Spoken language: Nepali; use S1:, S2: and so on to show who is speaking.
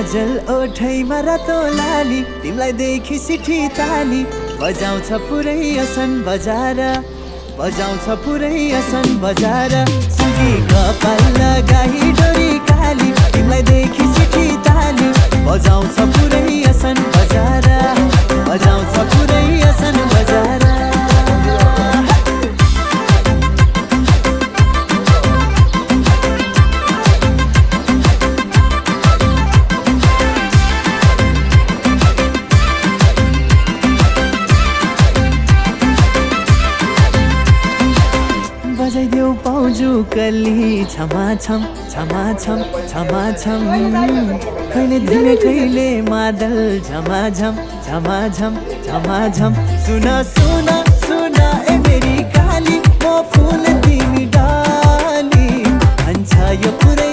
S1: काजल ओठैमा रातो लाली तिमीलाई देखि सिठी ताली बजाउँछ पुरै असन बजार बजाउँछ पुरै असन बजार सुगी कपाल लगाई डोरी काली तिमीलाई देखि सिठी ताली बजाउँछ पुरै असन बजार बजाउँछ पुरै असन बजार बजाइदेऊ पाउजु कली छमा छम छमा छम छमा छम कहिले दिने कहिले मादल झमा झम झमा झम झमा झम सुन सुन सुन ए मेरी काली म फुल तिमी डाली भन्छ यो पुरै